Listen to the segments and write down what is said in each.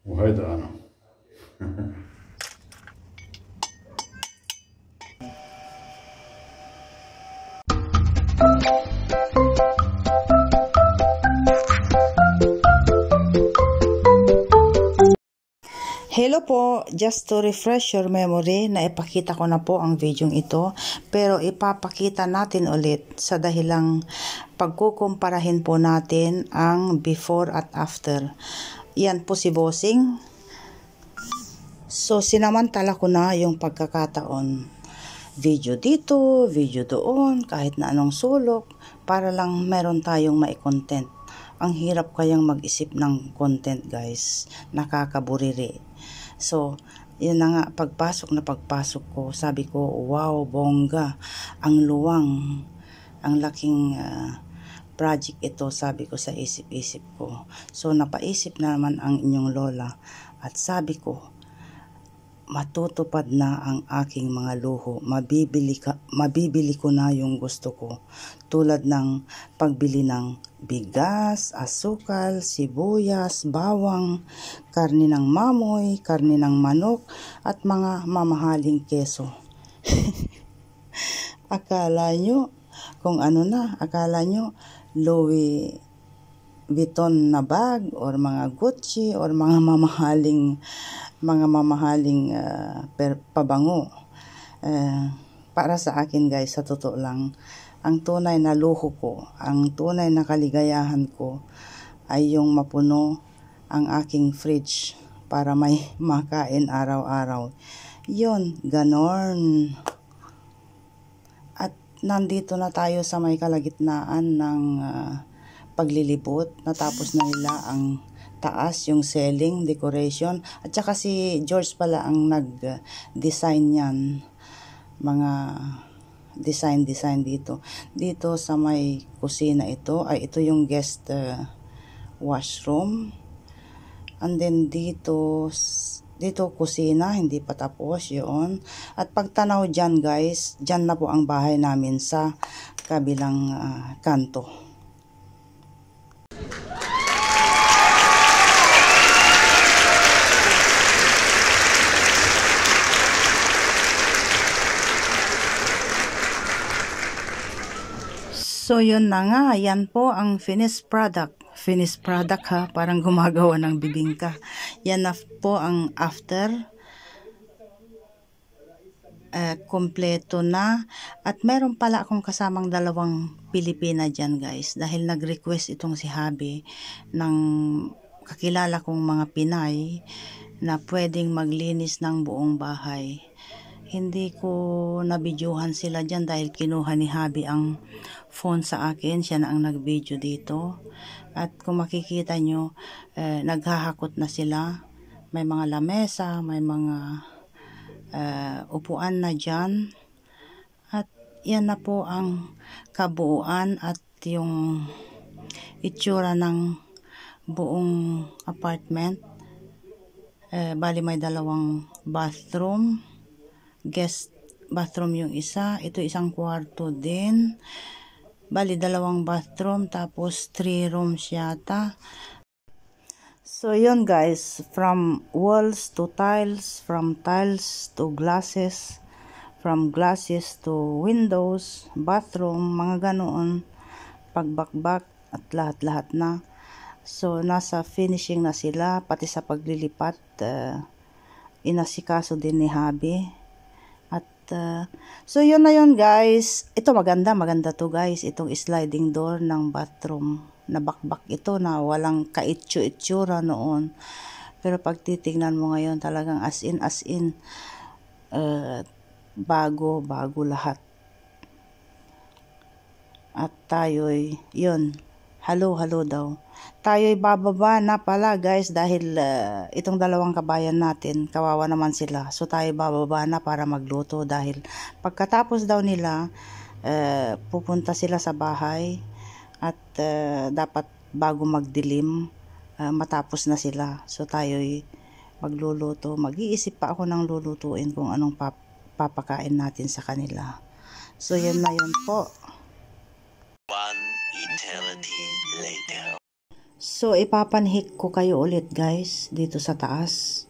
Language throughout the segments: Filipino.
وهيدا أنا. Hello po, just to refresh your memory, naipakita ko na po ang video ito, pero ipapakita natin ulit sa dahilang pagkukumparahin po natin ang before at after. Yan po si Bossing. So sinamantala ko na yung pagkakataon. Video dito, video doon, kahit na anong sulok, para lang meron tayong mai-content. Ang hirap kayang mag-isip ng content, guys. Nakakaburiri. So, yun na nga, pagpasok ko, sabi ko, wow, bongga, ang luwang, ang laking project ito, sabi ko sa isip-isip ko. So, napaisip na naman ang inyong lola, at sabi ko, matutupad na ang aking mga luho. Mabibili ko na yung gusto ko. Tulad ng pagbili ng bigas, asukal, sibuyas, bawang, karne ng mamoy, karne ng manok, at mga mamahaling keso. Akala nyo, kung ano na, akala nyo, Louis Vuitton na bag, or mga Gucci, or mga mamahaling pabango. Para sa akin, guys, sa totoo lang, ang tunay na luho ko, ang tunay na kaligayahan ko ay yung mapuno ang aking fridge para may makain araw-araw. Yun, ganon. At nandito na tayo sa may kalagitnaan ng paglilibot. Natapos na nila ang taas, yung ceiling decoration, at saka si George pala ang nag-design yan, mga design dito sa may kusina. Ito yung guest washroom, and then dito kusina, hindi pa tapos yun. At pagtanaw dyan, guys, dyan na po ang bahay namin sa kabilang kanto. So yun na nga, yan po ang finished product. Finished product ha, parang gumagawa ng bibingka. Yan na po ang after. Kompleto na. At meron pala akong kasamang dalawang Pilipina dyan, guys. Dahil nag-request itong si Habi ng kakilala kong mga Pinay na pwedeng maglinis ng buong bahay. Hindi ko nabidyuhan sila dyan dahil kinuha ni Habi ang phone sa akin. Siya na ang nag-video dito. At kung makikita nyo, naghahakot na sila. May mga lamesa, may mga upuan na dyan. At yan na po ang kabuuan at yung itsura ng buong apartment. Bali may dalawang bathroom. Guest bathroom yung isa. Ito isang kwarto din. Bali dalawang bathroom, tapos 3 rooms yata. So yun, guys, from walls to tiles, from tiles to glasses, from glasses to windows, bathroom, mga ganoon, pagbakbak at lahat-lahat na. So nasa finishing na sila, pati sa paglilipat, inasikaso din ni Habi. So yun na yun, guys. Ito maganda to, guys. Itong sliding door ng bathroom. Nabakbak ito na walang kaitsu-itsura noon. Pero pag titignan mo ngayon, talagang as in bago lahat. At tayo'y yun, halo daw. Tayo'y bababa na pala, guys, dahil itong dalawang kabayan natin, kawawa naman sila. So tayo bababa na para magluto dahil pagkatapos daw nila, pupunta sila sa bahay at dapat bago magdilim, matapos na sila. So tayo'y magluluto. Mag-iisip pa ako ng lulutuin kung anong papakain natin sa kanila. So yun na yun po. One eternity later. So, ipapanhik ko kayo ulit guys dito sa taas.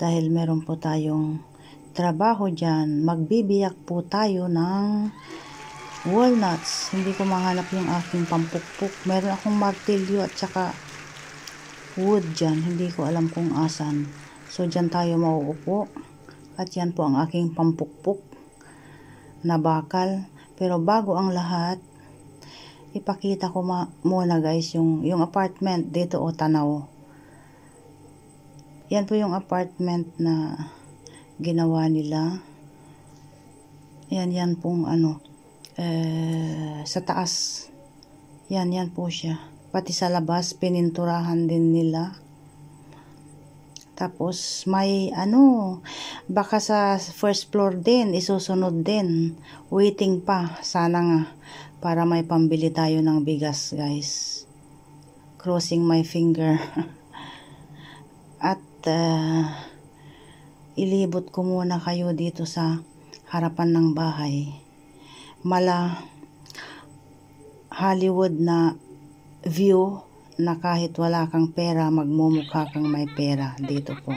Dahil meron po tayong trabaho dyan. Magbibiyak po tayo ng walnuts. Hindi ko mahanap yung aking pampukpuk. Meron akong martilyo at saka wood dyan. Hindi ko alam kung asan. So, dyan tayo mauupo. At yan po ang aking pampukpuk na bakal. Pero bago ang lahat, ipakita ko muna guys yung apartment dito o tanaw. Yan po yung apartment na ginawa nila. Yan pong sa taas. Yan po siya. Pati sa labas, pininturahan din nila. Tapos may baka sa first floor din, isusunod din. Waiting pa, sana nga, para may pambili tayo ng bigas guys. Crossing my finger. At ilibot ko muna kayo dito sa harapan ng bahay. Mala Hollywood na view na kahit wala kang pera, magmumukha kang may pera dito po.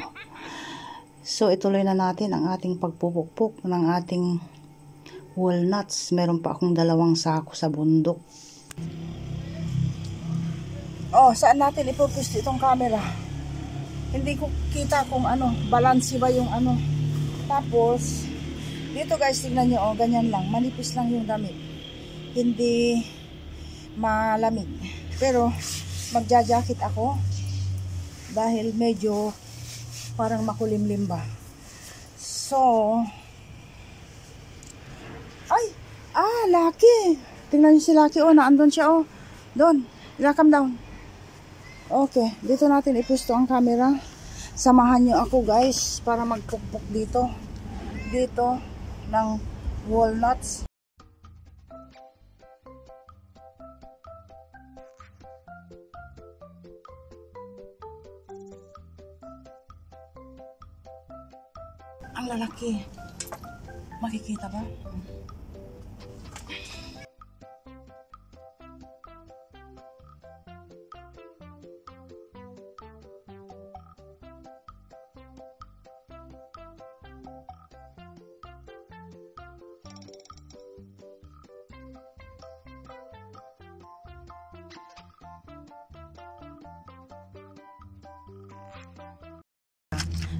So, ituloy na natin ang ating pagpupukpok ng ating walnuts. Meron pa akong 2 sako sa bundok. Oh, saan natin ipupwesto itong camera? Hindi ko kita kung balance ba yung Tapos, dito guys, tignan nyo, ganyan lang. Manipis lang yung damit. Hindi malamig. Pero, magja-jacket ako dahil medyo parang makulimlim ba. So, Lucky. Tingnan niyo si Lucky, naandun siya, doon. Ilakam down. Okay, dito natin ipusto ang camera. Samahan niyo ako guys para magpukpok dito ng walnuts. Ang lalaki. Makikita ba?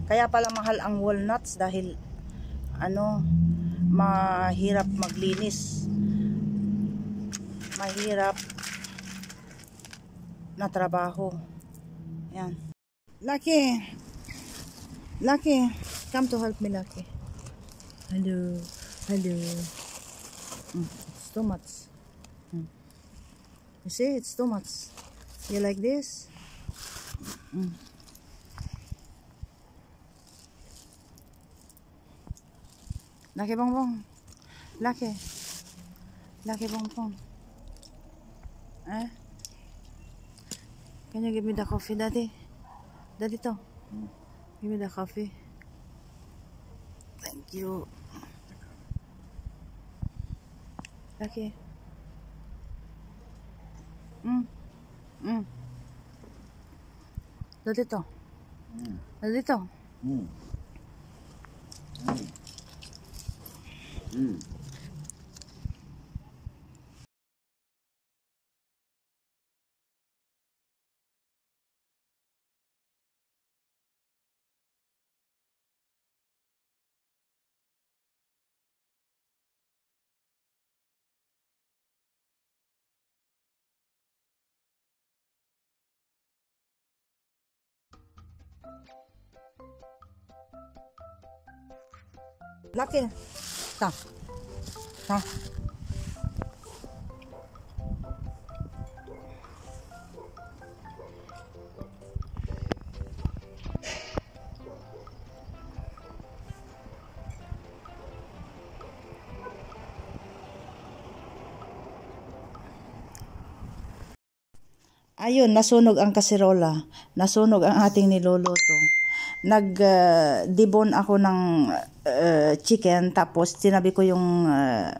Kaya pala mahal ang walnuts dahil mahirap maglinis. Mahirap na trabaho. Yan. Lucky. Lucky, come to help me, Lucky. Hello. It's too much. You see, it's too much. You like this? Lucky bongbong. Lucky bongbong. Can you give me the coffee, Daddy? Daddy to. Give me the coffee. Thank you. Lucky. Daddy to. Daddy to. Lucky. Ta. Ayun, nasunog ang kaserola. Nasunog ang ating niluluto. nag-debone ako ng chicken, tapos tinabi ko yung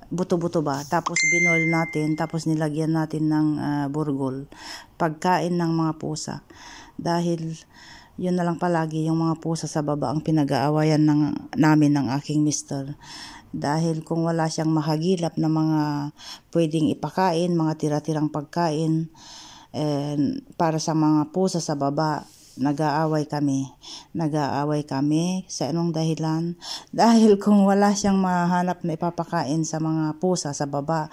buto-buto ba, tapos binol natin, tapos nilagyan natin ng burgol, pagkain ng mga pusa. Dahil yun na lang palagi, yung mga pusa sa baba ang pinag-aawayan namin ng aking mister. Dahil kung wala siyang mahagilap na mga pwedeng ipakain, mga tira-tirang pagkain para sa mga pusa sa baba, nag-aaway kami sa anong dahilan. Dahil kung wala siyang mahanap na ipapakain sa mga pusa sa baba,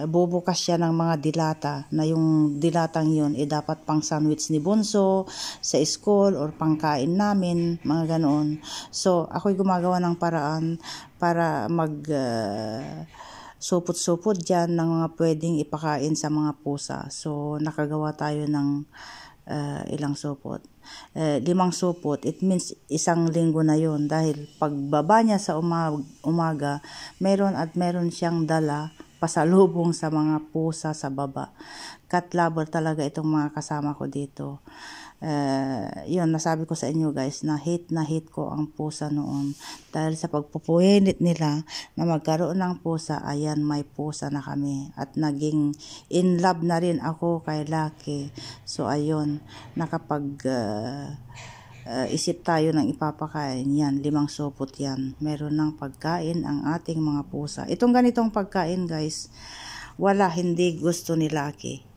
bubukas siya ng mga dilata, na yung dilatang yun dapat pang sandwich ni Bunso sa school or pangkain namin, mga ganoon. So ako'y gumagawa ng paraan para supot-supot dyan ng mga pwedeng ipakain sa mga pusa. So nakagawa tayo ng ilang supot, 5 supot. It means isang linggo na yun, dahil pagbaba niya sa umaga, meron siyang dala pasalubong sa mga pusa sa baba. Cat lover talaga itong mga kasama ko dito. Yun, nasabi ko sa inyo guys, na hate ko ang pusa noon, dahil sa pagpupuhinit nila na magkaroon ng pusa. Ayan, may pusa na kami, at naging in love na rin ako kay Lucky. So ayun, nakapag isip tayo ng ipapakain. Yan, 5 supot yan, meron ng pagkain ang ating mga pusa. Itong ganitong pagkain guys, hindi gusto ni Lucky.